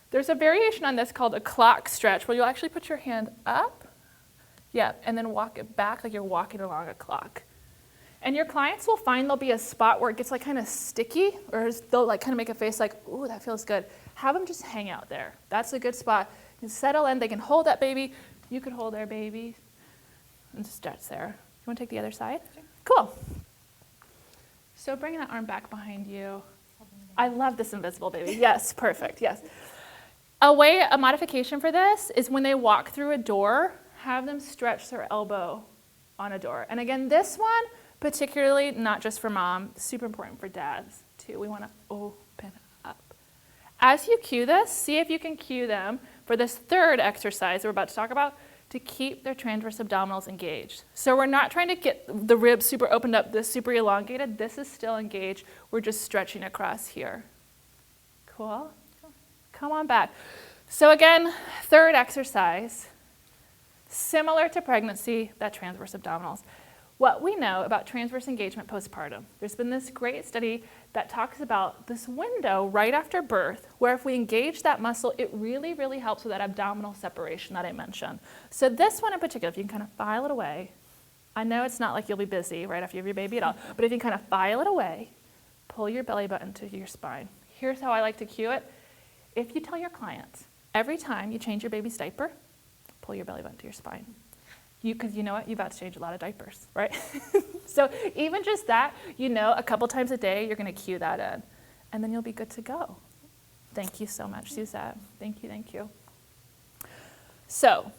There's a variation on this called a clock stretch, where you'll actually put your hand up, yeah, and then walk it back like you're walking along a clock. And your clients will find there'll be a spot where it gets like kind of sticky, or they'll like kind of make a face like, ooh, that feels good. Have them just hang out there. That's a good spot. You can settle in, they can hold that baby. You can hold their baby and stretch there. You want to take the other side? Sure. Cool. So bringing that arm back behind you. I love this invisible baby. Yes, perfect, yes. A modification for this is when they walk through a door, have them stretch their elbow on a door. And again, this one, particularly not just for mom, super important for dads too. We want to open up. As you cue this, see if you can cue them for this 3rd exercise we're about to talk about to keep their transverse abdominals engaged. So we're not trying to get the ribs super opened up, this super elongated. This is still engaged. We're just stretching across here. Cool? Come on back. So again, 3rd exercise, similar to pregnancy, that transverse abdominals. What we know about transverse engagement postpartum, there's been this great study that talks about this window right after birth, where if we engage that muscle, it really, really helps with that abdominal separation that I mentioned. So this one in particular, if you can kind of file it away, I know it's not like you'll be busy right after you have your baby at all, but if you can kind of file it away, pull your belly button to your spine. Here's how I like to cue it. If you tell your clients, every time you change your baby's diaper, pull your belly button to your spine. Because you know what? You're about to change a lot of diapers, right? So even just that, a couple times a day, you're going to cue that in. And then you'll be good to go. Thank you so much, Suzette. Thank you, thank you. So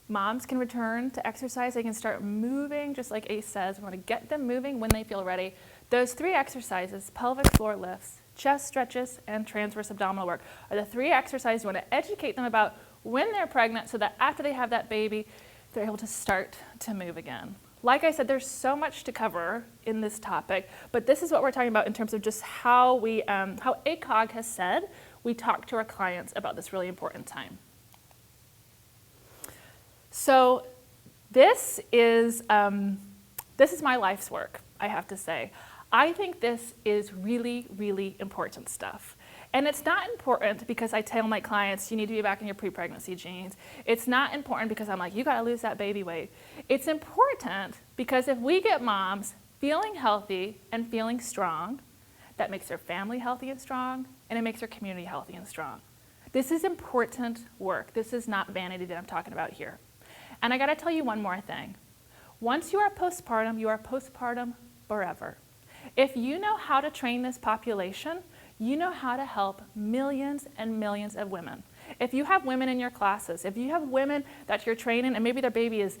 moms can return to exercise. They can start moving, just like Ace says. We want to get them moving when they feel ready. Those 3 exercises, pelvic floor lifts, chest stretches, and transverse abdominal work, are the 3 exercises you want to educate them about when they're pregnant so that after they have that baby, they're able to start to move again. Like I said, there's so much to cover in this topic, but this is what we're talking about in terms of just how how ACOG has said we talk to our clients about this really important time. So this is my life's work, I have to say. I think this is really, really important stuff. And it's not important because I tell my clients, you need to be back in your pre-pregnancy genes. It's not important because I'm like, you gotta lose that baby weight. It's important because if we get moms feeling healthy and feeling strong, that makes their family healthy and strong, and it makes their community healthy and strong. This is important work. This is not vanity that I'm talking about here. And I gotta tell you one more thing. Once you are postpartum forever. If you know how to train this population, you know how to help millions and millions of women. If you have women in your classes, if you have women that you're training and maybe their baby is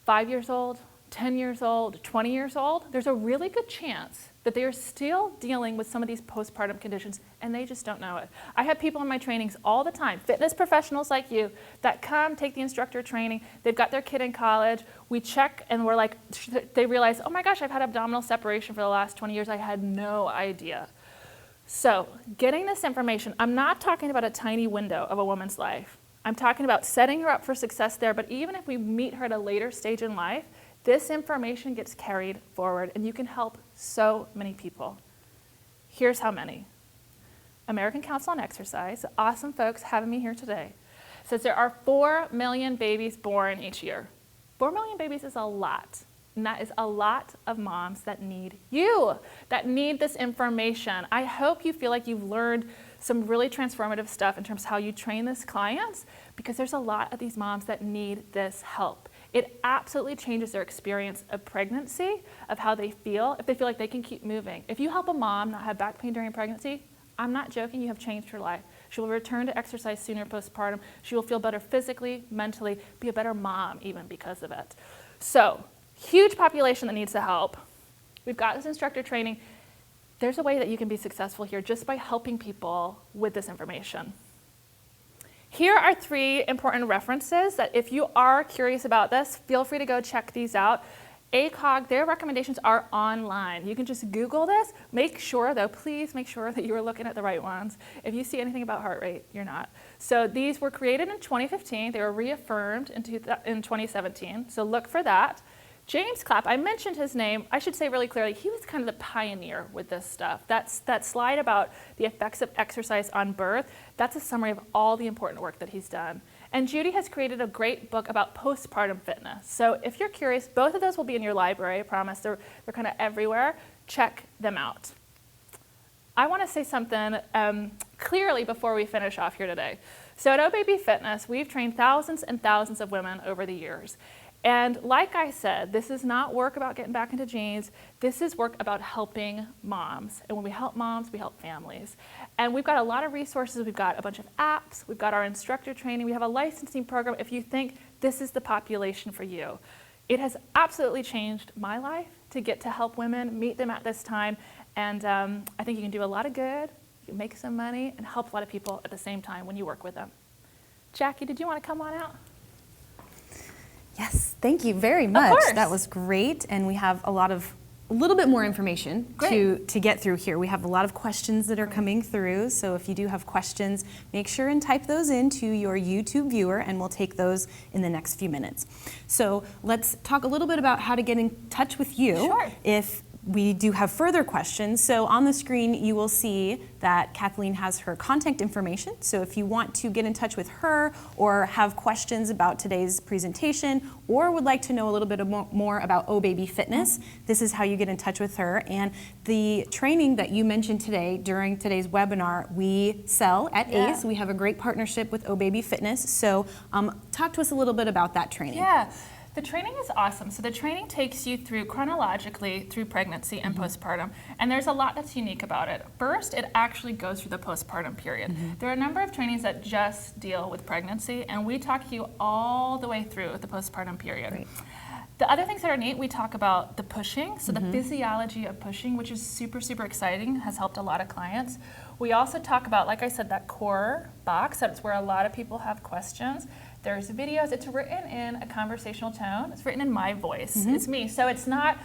5 years old, 10 years old, 20 years old, there's a really good chance that they are still dealing with some of these postpartum conditions and they just don't know it. I have people in my trainings all the time, fitness professionals like you, that come take the instructor training. They've got their kid in college. We check and we're like, they realize, oh my gosh, I've had abdominal separation for the last 20 years. I had no idea. So getting this information, I'm not talking about a tiny window of a woman's life. I'm talking about setting her up for success there, but even if we meet her at a later stage in life, this information gets carried forward and you can help so many people. Here's how many. American Council on Exercise, awesome folks having me here today, says there are 4 million babies born each year. 4 million babies is a lot. And that is a lot of moms that need you, that need this information. I hope you feel like you've learned some really transformative stuff in terms of how you train this clients, because there's a lot of these moms that need this help. It absolutely changes their experience of pregnancy, of how they feel, if they feel like they can keep moving. If you help a mom not have back pain during pregnancy, I'm not joking, you have changed her life. She will return to exercise sooner postpartum. She will feel better physically, mentally, be a better mom even because of it. So, huge population that needs the help. We've got this instructor training. There's a way that you can be successful here just by helping people with this information. Here are 3 important references that if you are curious about this, feel free to go check these out. ACOG, their recommendations are online. You can just Google this. Make sure though, please make sure that you are looking at the right ones. If you see anything about heart rate, you're not. So these were created in 2015. They were reaffirmed in 2017. So look for that. James Clapp, I mentioned his name. I should say really clearly, he was kind of the pioneer with this stuff. That slide about the effects of exercise on birth, that's a summary of all the important work that he's done. And Judy has created a great book about postpartum fitness. So if you're curious, both of those will be in your library, I promise. They're kind of everywhere. Check them out. I want to say something clearly before we finish off here today. So at OBaby Fitness, we've trained thousands and thousands of women over the years. And like I said, this is not work about getting back into jeans. This is work about helping moms. And when we help moms, we help families. And we've got a lot of resources. We've got a bunch of apps. We've got our instructor training. We have a licensing program if you think this is the population for you. It has absolutely changed my life to get to help women, meet them at this time. And I think you can do a lot of good, you can make some money, and help a lot of people at the same time when you work with them. Jackie, did you want to come on out? Yes, thank you very much. Of course. That was great, and we have a little bit more information to get through here. We have a lot of questions that are coming through, so if you do have questions, make sure and type those into your YouTube viewer, and we'll take those in the next few minutes. So let's talk a little bit about how to get in touch with you. Sure. If we do have further questions. So on the screen, you will see that Kathleen has her contact information. So if you want to get in touch with her or have questions about today's presentation or would like to know a little bit more about O Baby Fitness, this is how you get in touch with her. And the training that you mentioned today during today's webinar, we sell at ACE. We have a great partnership with O Baby Fitness. So talk to us a little bit about that training. Yeah. The training is awesome. So the training takes you through chronologically through pregnancy and postpartum, and there's a lot that's unique about it. First, it actually goes through the postpartum period. There are a number of trainings that just deal with pregnancy, and we talk you all the way through the postpartum period. Great. The other things that are neat, we talk about the pushing, so the physiology of pushing, which is super, super exciting, has helped a lot of clients. We also talk about, like I said, that core box. That's where a lot of people have questions. There's videos. It's written in a conversational tone. It's written in my voice. It's me. So it's not,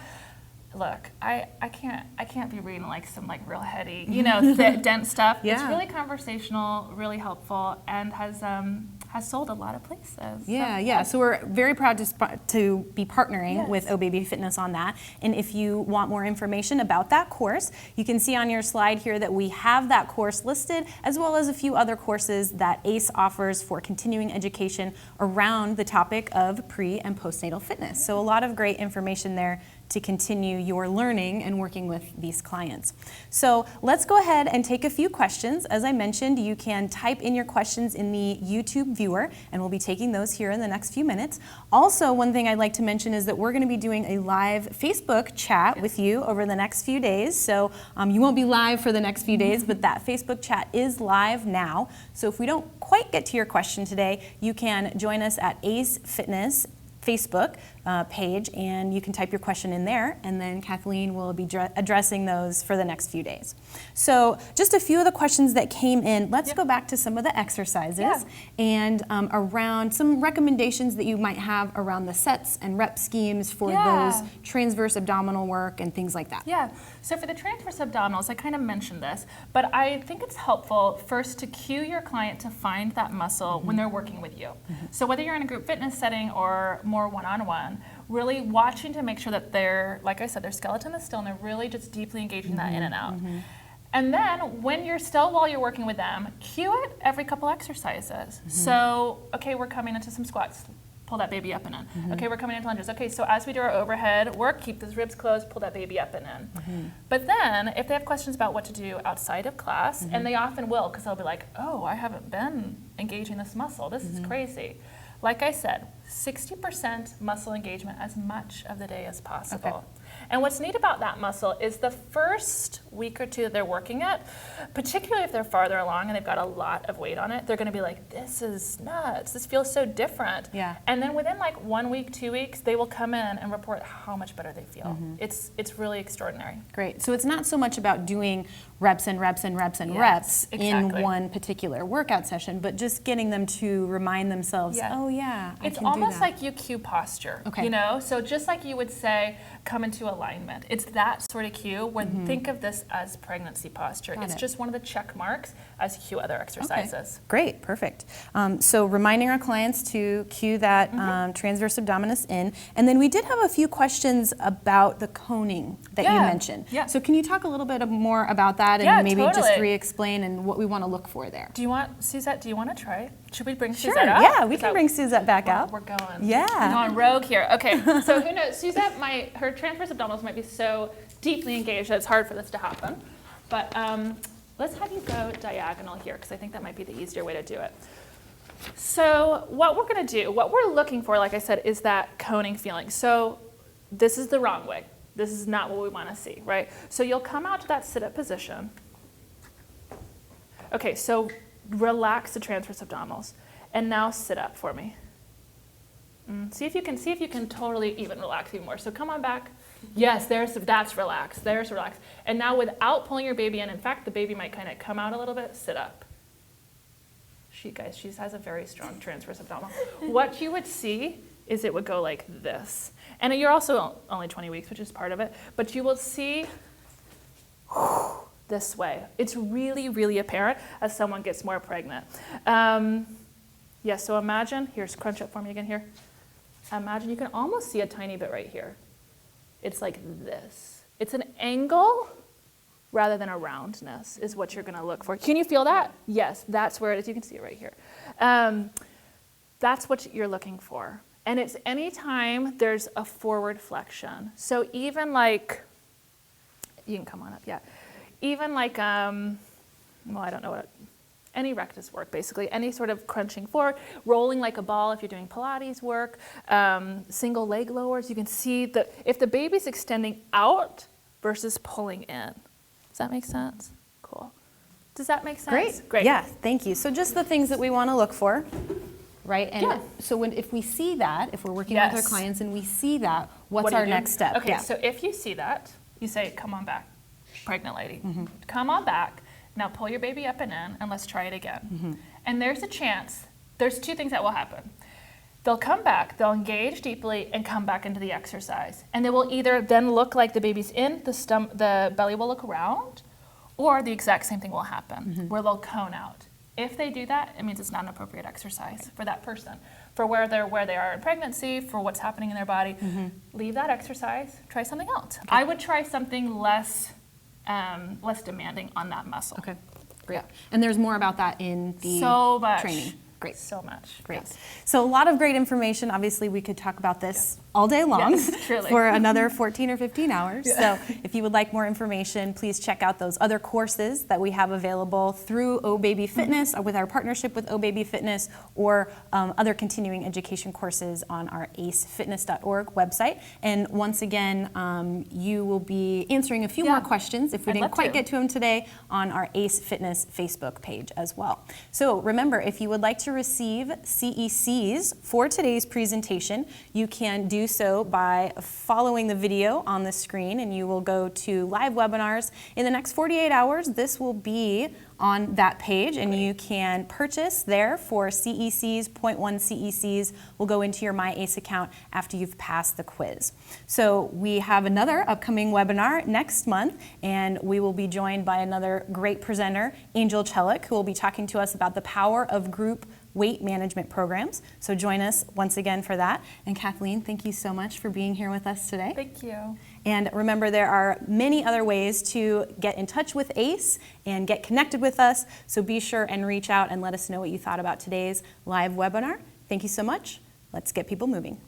look, I can't be reading like some like real heady, you know, dense stuff. It's really conversational, really helpful, and has sold a lot of places. So we're very proud to be partnering with O Baby Fitness on that. And if you want more information about that course, you can see on your slide here that we have that course listed, as well as a few other courses that ACE offers for continuing education around the topic of pre and postnatal fitness. So a lot of great information there to continue your learning and working with these clients. So let's go ahead and take a few questions. As I mentioned, you can type in your questions in the YouTube viewer, and we'll be taking those here in the next few minutes. Also, one thing I'd like to mention is that we're going to be doing a live Facebook chat with you over the next few days. So you won't be live for the next few days, but that Facebook chat is live now. So if we don't quite get to your question today, you can join us at ACE Fitness Facebook page, and you can type your question in there, and then Kathleen will be addressing those for the next few days. So just a few of the questions that came in. Let's go back to some of the exercises and around some recommendations that you might have around the sets and rep schemes for those transverse abdominal work and things like that. So for the transverse abdominals, I kind of mentioned this, but I think it's helpful first to cue your client to find that muscle when they're working with you. So whether you're in a group fitness setting or more one-on-one, really watching to make sure that they're, like I said, their skeleton is still and they're really just deeply engaging that in and out. And then when you're still, while you're working with them, cue it every couple exercises. So, okay, we're coming into some squats. Pull that baby up and in. Okay, we're coming into lunges. Okay, so as we do our overhead work, keep those ribs closed, pull that baby up and in. But then, if they have questions about what to do outside of class, and they often will, because they'll be like, oh, I haven't been engaging this muscle. This is crazy. Like I said, 60% muscle engagement as much of the day as possible. And what's neat about that muscle is the first week or two that they're working it, particularly if they're farther along and they've got a lot of weight on it, they're going to be like, this is nuts. This feels so different. And then within like 1 week, 2 weeks, they will come in and report how much better they feel. It's really extraordinary. Great. So it's not so much about doing reps and reps and reps and reps in one particular workout session, but just getting them to remind themselves, oh yeah, I it's can do that. almost like you cue posture, you know? So just like you would say, come into alignment. It's that sort of cue when think of this as pregnancy posture. It's just one of the check marks as cue other exercises. Great, perfect. So reminding our clients to cue that transverse abdominis in. And then we did have a few questions about the coning that you mentioned. So can you talk a little bit more about that and maybe just re-explain and what we want to look for there? Do you want, Suzette, do you want to try it? Should we bring Sure, Suzette out? yeah, we can bring Suzette back out. We're going. Yeah. We're going rogue here. Okay, so who knows? Suzette, her transverse abdominals might be so deeply engaged that it's hard for this to happen. But let's have you go diagonal here, because I think that might be the easier way to do it. So what we're going to do, what we're looking for, like I said, is that coning feeling. So this is the wrong way. This is not what we want to see, right? So you'll come out to that sit-up position. Okay, so relax the transverse abdominals. And now sit up for me. See if you can totally even relax even more. So come on back. Yes, that's relaxed. There's relaxed. And now without pulling your baby in fact, the baby might kind of come out a little bit, sit up. She has a very strong transverse abdominal. What you would see is it would go like this. And you're also only 20 weeks, which is part of it. But you will see this way. It's really, really apparent as someone gets more pregnant. So imagine, here's crunch up for me again here. Imagine you can almost see a tiny bit right here. It's like this. It's an angle rather than a roundness is what you're going to look for. Can you feel that? Yes, that's where it is. You can see it right here. That's what you're looking for. And it's anytime there's a forward flexion. So even like, you can come on up, yeah. Even like, well, I don't know what, any rectus work, basically. Any sort of crunching forward, rolling like a ball if you're doing Pilates work, single leg lowers. You can see that if the baby's extending out versus pulling in. Does that make sense? Cool. Does that make sense? Great. Yeah, thank you. So just the things that we want to look for, right? And so if we see that, if we're working with our clients and we see that, what's our next step? Okay, so if you see that, you say, come on back, pregnant lady. Come on back. Now pull your baby up and in, and let's try it again. And there's a chance, there's two things that will happen. They'll come back, they'll engage deeply, and come back into the exercise. And they will either then look like the baby's in, the belly will look round, or the exact same thing will happen, where they'll cone out. If they do that, it means it's not an appropriate exercise for that person. For where they are in pregnancy, for what's happening in their body, leave that exercise, try something else. Okay. I would try something less demanding on that muscle. Okay, great. Yeah. And there's more about that in the training. Great. So much. Great. Yes. So a lot of great information. Obviously, we could talk about this all day long for another 14 or 15 hours. So if you would like more information, please check out those other courses that we have available through O Baby Fitness with our partnership with O Baby Fitness, or other continuing education courses on our acefitness.org website. And once again, you will be answering a few more questions if we didn't quite get to them today on our Ace Fitness Facebook page as well. So remember, if you would like to receive CECs for today's presentation, you can do so by following the video on the screen, and you will go to live webinars. In the next 48 hours, this will be on that page, and you can purchase there for CECs. 0.1 CECs will go into your My ACE account after you've passed the quiz. So we have another upcoming webinar next month, and we will be joined by another great presenter, Angel Chelik, who will be talking to us about the power of group weight management programs. So join us once again for that. And Kathleen, thank you so much for being here with us today. Thank you. And remember, there are many other ways to get in touch with ACE and get connected with us. So be sure and reach out and let us know what you thought about today's live webinar. Thank you so much. Let's get people moving.